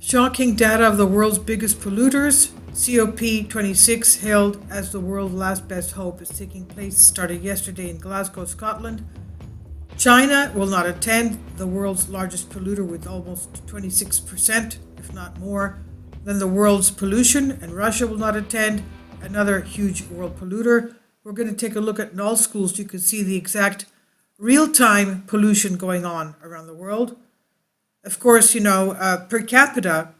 Shocking data of the world's biggest polluters. COP26, hailed as the world's last best hope, is taking place, started yesterday in Glasgow, Scotland. China will not attend, the world's largest polluter with almost 26%, if not more, than the world's pollution. And Russia will not attend, another huge world polluter. We're going to take a look at in all schools so you can see the exact real-time pollution going on around the world. Of course, per capita,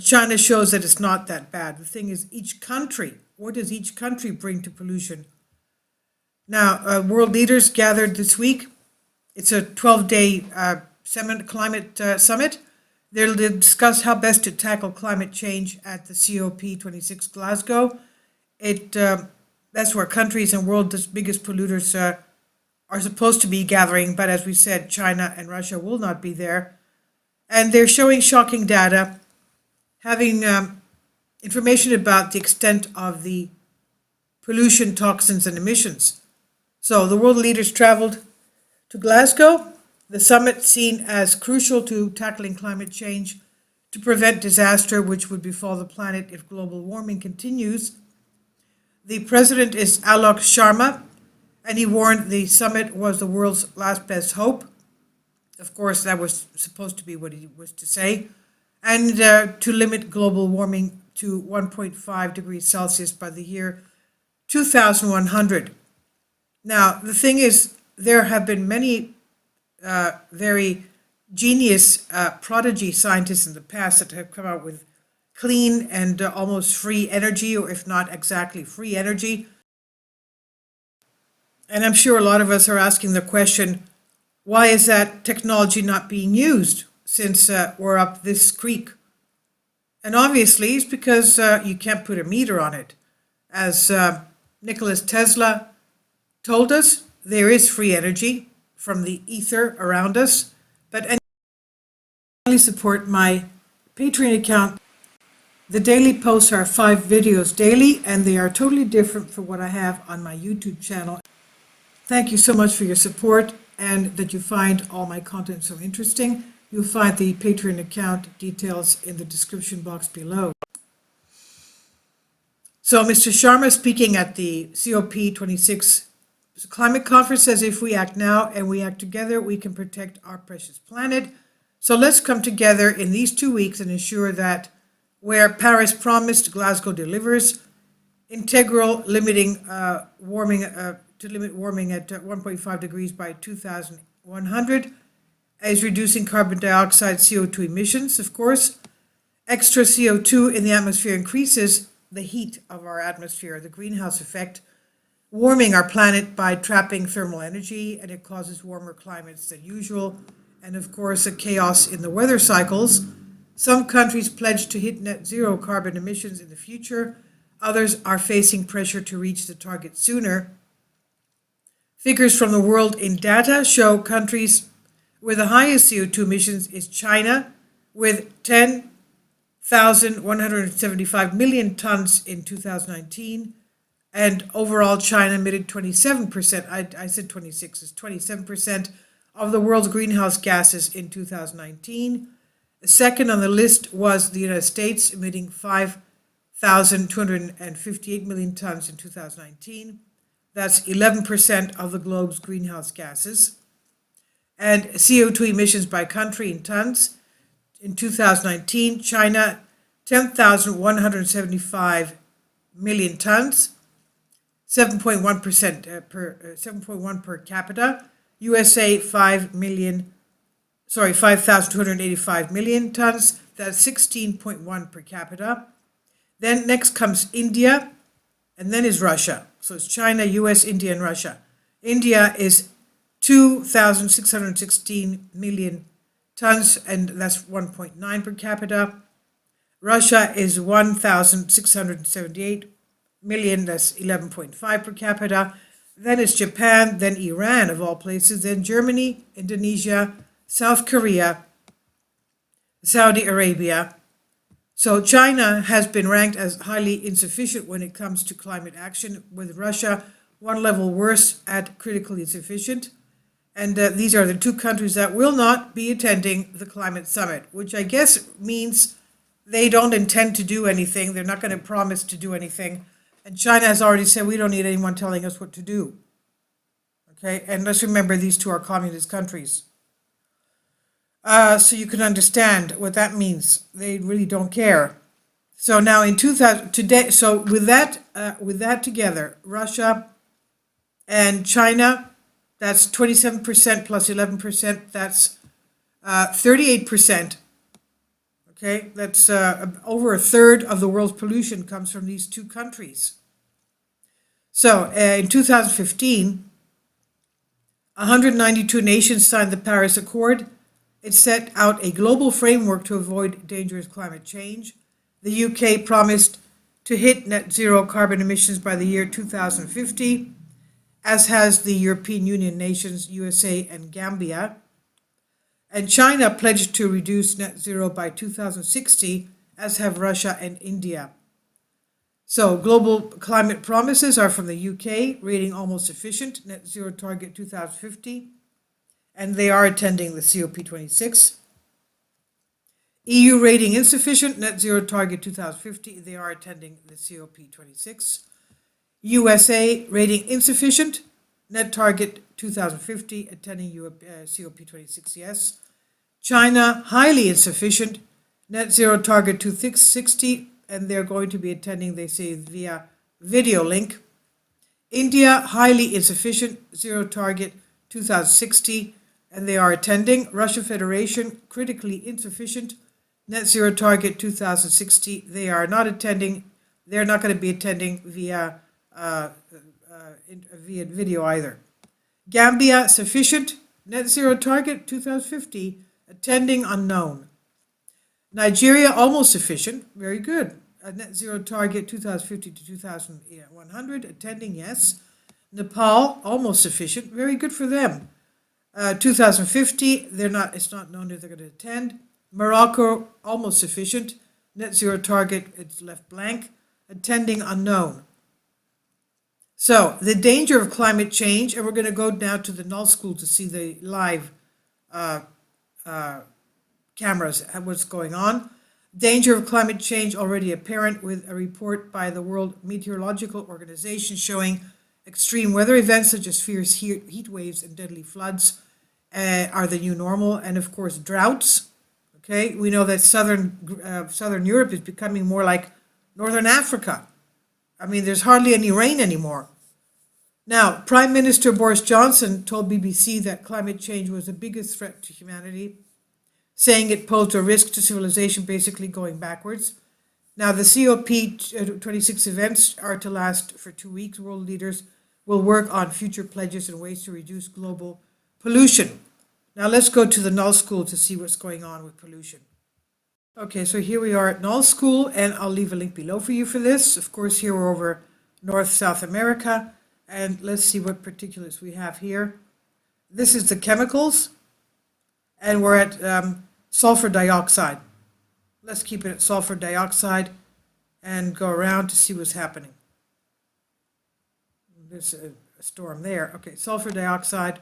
China shows that it's not that bad. The thing is, each country, what does each country bring to pollution? Now, world leaders gathered this week. It's a 12-day climate summit. They'll discuss how best to tackle climate change at the COP26 Glasgow. That's where countries and world's biggest polluters are supposed to be gathering, but as we said, China and Russia will not be there. And they're showing shocking data, having information about the extent of the pollution, toxins, and emissions. So the world leaders traveled to Glasgow, the summit seen as crucial to tackling climate change to prevent disaster which would befall the planet if global warming continues. The president is Alok Sharma, and he warned the summit was the world's last best hope. Of course, that was supposed to be what he was to say. And to limit global warming to 1.5 degrees Celsius by the year 2100. Now, the thing is, there have been many very genius prodigy scientists in the past that have come out with clean and almost free energy, or if not exactly free energy. And I'm sure a lot of us are asking the question, why is that technology not being used since we're up this creek? And obviously it's because you can't put a meter on it. As Nikola Tesla told us, there is free energy from the ether around us. But I support my Patreon account. The daily posts are 5 videos daily, and they are totally different from what I have on my YouTube channel. Thank you so much for your support and that you find all my content so interesting. You'll find the Patreon account details in the description box below. So Mr. Sharma, speaking at the COP26 climate conference, says if we act now and we act together, we can protect our precious planet. So let's come together in these 2 weeks and ensure that where Paris promised, Glasgow delivers. Integral limiting warming to limit warming at 1.5 degrees by 2100 is reducing carbon dioxide CO2 emissions, of course. Extra CO2 in the atmosphere increases the heat of our atmosphere, the greenhouse effect, warming our planet by trapping thermal energy, and it causes warmer climates than usual, and of course a chaos in the weather cycles. Some countries pledge to hit net zero carbon emissions in the future. Others are facing pressure to reach the target sooner. Figures from the World in Data show countries with the highest CO2 emissions is China, with 10,175 million tons in 2019, and overall China emitted 27%, I said 26, it's 27% of the world's greenhouse gases in 2019. Second on the list was the United States, emitting 5,258 million tons in 2019. That's 11% of the globe's greenhouse gases. And CO2 emissions by country in tons. In 2019, China, 10,175 million tons, 7.1 per capita. USA, 5,285 million tons. That's 16.1 per capita. Then next comes India, and then is Russia. So it's China, US, India, and Russia. India is 2,616 million tons, and that's 1.9 per capita. Russia is 1,678 million, that's 11.5 per capita. Then it's Japan, then Iran, of all places, then Germany, Indonesia, South Korea, Saudi Arabia. So China has been ranked as highly insufficient when it comes to climate action, with Russia one level worse at critically insufficient. And these are the two countries that will not be attending the climate summit, which I guess means they don't intend to do anything. They're not going to promise to do anything. And China has already said, we don't need anyone telling us what to do. Okay, and let's remember these two are communist countries. So you can understand what that means. They really don't care. So now in 2000 today, so with that together, Russia and China, that's 27% plus 11%. That's 38%. Okay, that's over a third of the world's pollution comes from these two countries. So in 2015, 192 nations signed the Paris Accord. It set out a global framework to avoid dangerous climate change. The UK promised to hit net zero carbon emissions by the year 2050, as has the European Union nations, USA and Gambia. And China pledged to reduce net zero by 2060, as have Russia and India. So global climate promises are from the UK, rating almost sufficient, net zero target 2050, and they are attending the COP26. EU rating insufficient, net zero target 2050, they are attending the COP26. USA rating insufficient, net target 2050, attending COP26, yes. China highly insufficient, net zero target 2060, and they're going to be attending, they say, via video link. India highly insufficient, zero target 2060, and they are attending. Russia Federation critically insufficient, net zero target 2060, they are not attending. They're not going to be attending via video either. Gambia sufficient, net zero target 2050, attending unknown. Nigeria almost sufficient, very good. A net zero target 2050 to 2100, attending yes. Nepal almost sufficient, very good for them. 2050, it's not known if they're going to attend. Morocco almost sufficient, net zero target, it's left blank, attending unknown. So the danger of climate change, and we're going to go now to the null school to see the live cameras at what's going on. Danger of climate change already apparent with a report by the World Meteorological Organization showing extreme weather events such as fierce heat waves and deadly floods are the new normal, and of course droughts. Okay, we know that southern Europe is becoming more like northern Africa. I mean, there's hardly any rain anymore. Now, Prime Minister Boris Johnson told BBC that climate change was the biggest threat to humanity, saying it posed a risk to civilization, basically going backwards. Now, the COP26 events are to last for 2 weeks. World leaders will work on future pledges and ways to reduce global pollution. Now, let's go to the null school to see what's going on with pollution. Okay, so here we are at null school, and I'll leave a link below for you for this. Of course, here we're over South America, and let's see what particulates we have here. This is the chemicals, and we're at sulfur dioxide. Let's keep it at sulfur dioxide and go around to see what's happening. There's a storm there. Okay, sulfur dioxide.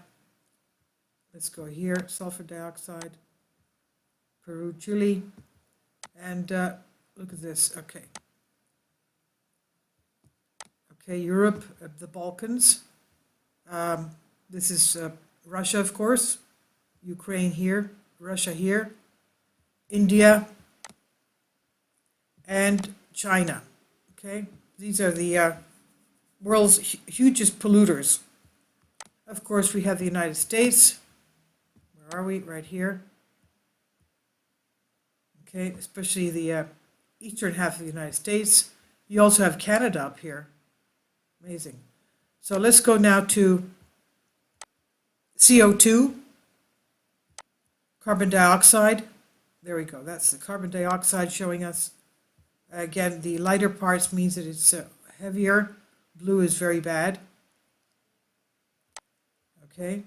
Let's go here, sulfur dioxide, Peru, Chile, and look at this, okay. Okay, Europe, the Balkans. This is Russia, of course, Ukraine here, Russia here, India, and China, okay? These are the world's hugest polluters. Of course, we have the United States. Where are we? Right here. Okay, especially the eastern half of the United States. You also have Canada up here. Amazing. So let's go now to CO2, carbon dioxide. There we go. That's the carbon dioxide showing us. Again, the lighter parts means that it's heavier. Blue is very bad. Okay.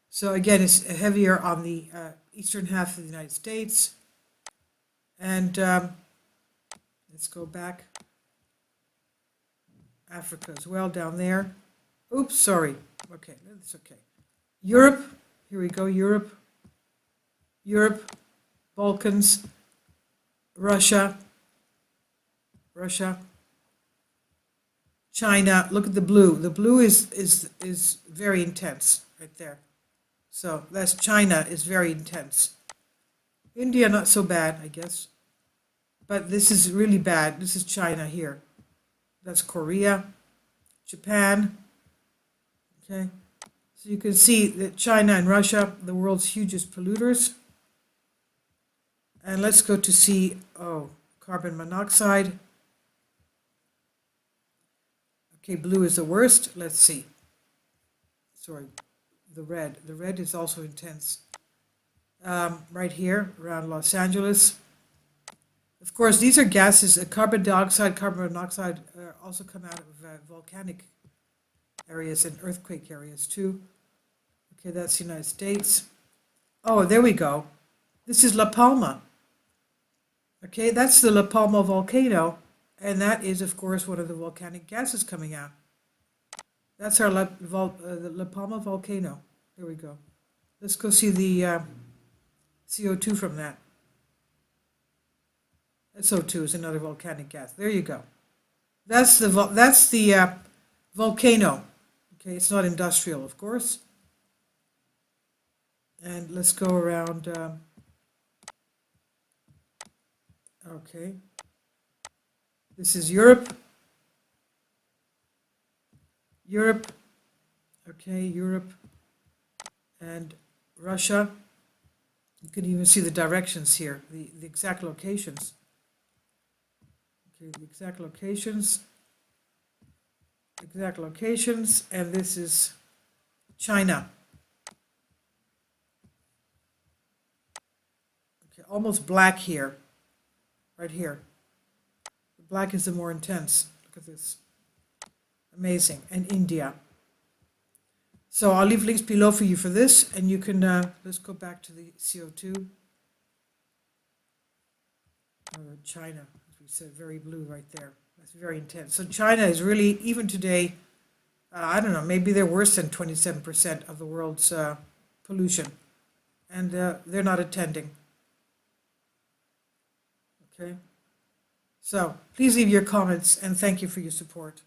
So again, it's heavier on the eastern half of the United States. And let's go back. Africa as well down there. Oops, sorry. Okay, that's okay. Europe, here we go, Europe, Balkans, Russia, China. Look at the blue. The blue is very intense right there. So that's China is very intense. India, not so bad, I guess. But this is really bad. This is China here. That's Korea, Japan. Okay. So you can see that China and Russia, the world's hugest polluters. And let's go to see, carbon monoxide. Okay, blue is the worst. Let's see. Sorry, the red. The red is also intense. Right here around Los Angeles. Of course, these are gases. Carbon dioxide, carbon monoxide also come out of volcanic areas and earthquake areas too. Okay, that's the United States. Oh, there we go. This is La Palma. Okay, that's the La Palma volcano, and that is, of course, one of the volcanic gases coming out. That's our the La Palma volcano. There we go. Let's go see the CO2 from that. SO2 is another volcanic gas. There you go. That's the volcano. Okay, it's not industrial, of course. And let's go around. Okay. This is Europe. Okay, Europe and Russia. You can even see the directions here, the exact locations. Okay, the exact locations, and this is China. Okay, almost black here, right here. The black is the more intense. Look at this. Amazing. And India. So I'll leave links below for you for this, and you can, let's go back to the CO2. China, as we said, very blue right there. That's very intense. So China is really, even today, I don't know, maybe they're worse than 27% of the world's pollution. And they're not attending. Okay. So please leave your comments, and thank you for your support.